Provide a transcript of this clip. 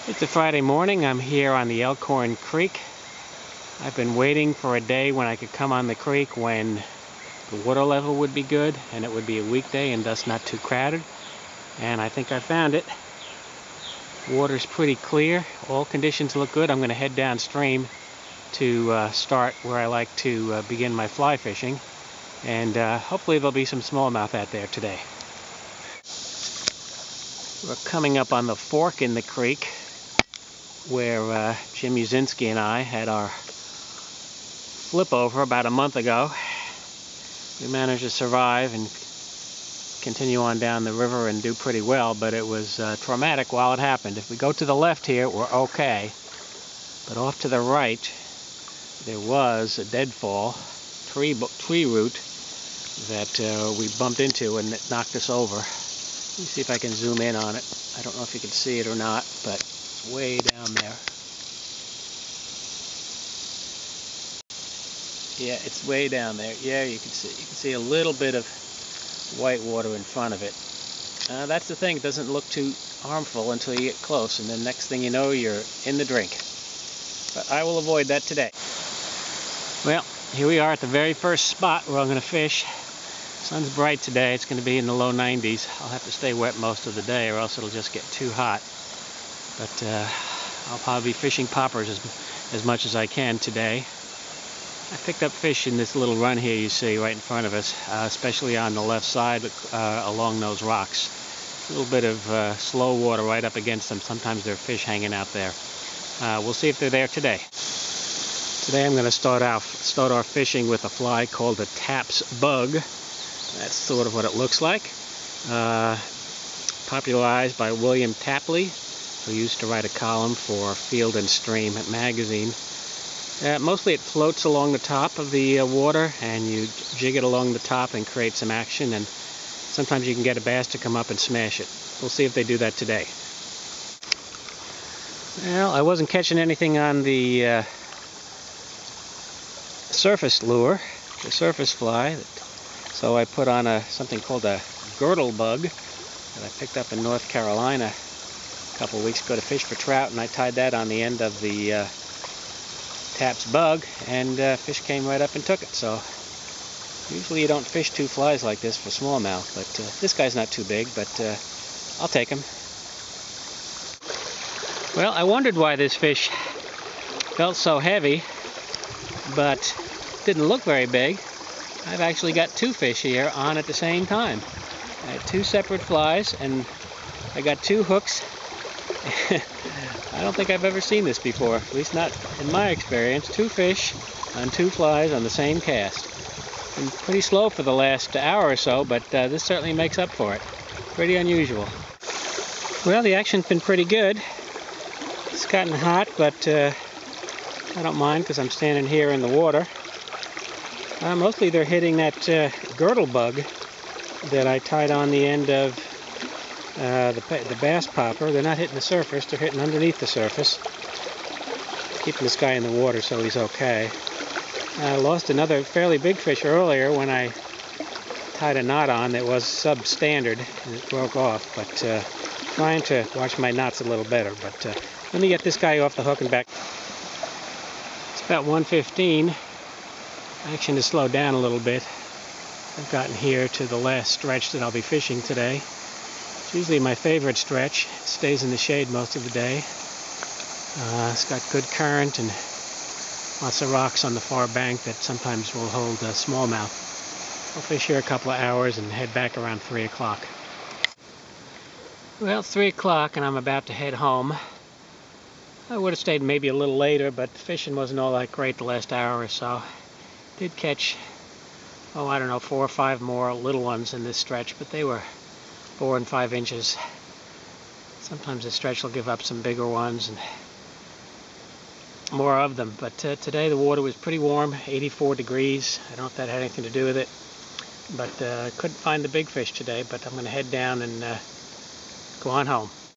It's a Friday morning. I'm here on the Elkhorn Creek. I've been waiting for a day when I could come on the creek when the water level would be good and it would be a weekday and thus not too crowded. And I think I found it. Water's pretty clear. All conditions look good. I'm going to head downstream to start where I like to begin my fly fishing. And hopefully there'll be some smallmouth out there today. We're coming up on the fork in the creek where Jim Uzinski and I had our flip over about a month ago. We managed to survive and continue on down the river and do pretty well, but it was traumatic while it happened. If we go to the left here, we're okay, but off to the right there was a deadfall tree root that we bumped into and it knocked us over. Let me see if I can zoom in on it. I don't know if you can see it or not, but it's way down there. Yeah, it's way down there. Yeah, you can see a little bit of white water in front of it. That's the thing, it doesn't look too harmful until you get close, and then next thing you know, you're in the drink. But I will avoid that today. Well, here we are at the very first spot where I'm going to fish. Sun's bright today. It's going to be in the low 90s. I'll have to stay wet most of the day or else it'll just get too hot. But I'll probably be fishing poppers as much as I can today. I picked up fish in this little run here you see right in front of us, especially on the left side along those rocks. A little bit of slow water right up against them. Sometimes there are fish hanging out there. We'll see if they're there today. Today I'm going to start off fishing with a fly called a Taps bug. That's sort of what it looks like. Popularized by William Tapley, who used to write a column for Field and Stream magazine. Mostly it floats along the top of the water, and you jig it along the top and create some action, and sometimes you can get a bass to come up and smash it. We'll see if they do that today. Well, I wasn't catching anything on the surface lure, the surface fly, so I put on something called a girdle bug that I picked up in North Carolina a couple of weeks ago to fish for trout, and I tied that on the end of the Taps bug, and fish came right up and took it. So usually you don't fish two flies like this for smallmouth, but this guy's not too big, but I'll take him. Well, I wondered why this fish felt so heavy, but didn't look very big. I've actually got two fish here on at the same time. I had two separate flies, and I got two hooks. I don't think I've ever seen this before, at least not in my experience. Two fish on two flies on the same cast. Been pretty slow for the last hour or so, but this certainly makes up for it. Pretty unusual. Well, the action's been pretty good. It's gotten hot, but I don't mind because I'm standing here in the water. Mostly they're hitting that girdle bug that I tied on the end of the bass popper. They're not hitting the surface, they're hitting underneath the surface. Keeping this guy in the water so he's okay. I lost another fairly big fish earlier when I tied a knot on that was substandard and it broke off, but trying to watch my knots a little better. But let me get this guy off the hook and back. It's about 1:15. Action has slowed down a little bit. I've gotten here to the last stretch that I'll be fishing today. It's usually my favorite stretch. It stays in the shade most of the day. It's got good current and lots of rocks on the far bank that sometimes will hold smallmouth. I'll fish here a couple of hours and head back around 3 o'clock. Well, it's 3 o'clock and I'm about to head home. I would have stayed maybe a little later, but fishing wasn't all that great the last hour or so. Did catch, I don't know, 4 or 5 more little ones in this stretch, but they were 4 and 5 inches. Sometimes the stretch will give up some bigger ones and more of them, but today the water was pretty warm, 84 degrees. I don't know if that had anything to do with it, but couldn't find the big fish today, but I'm going to head down and go on home.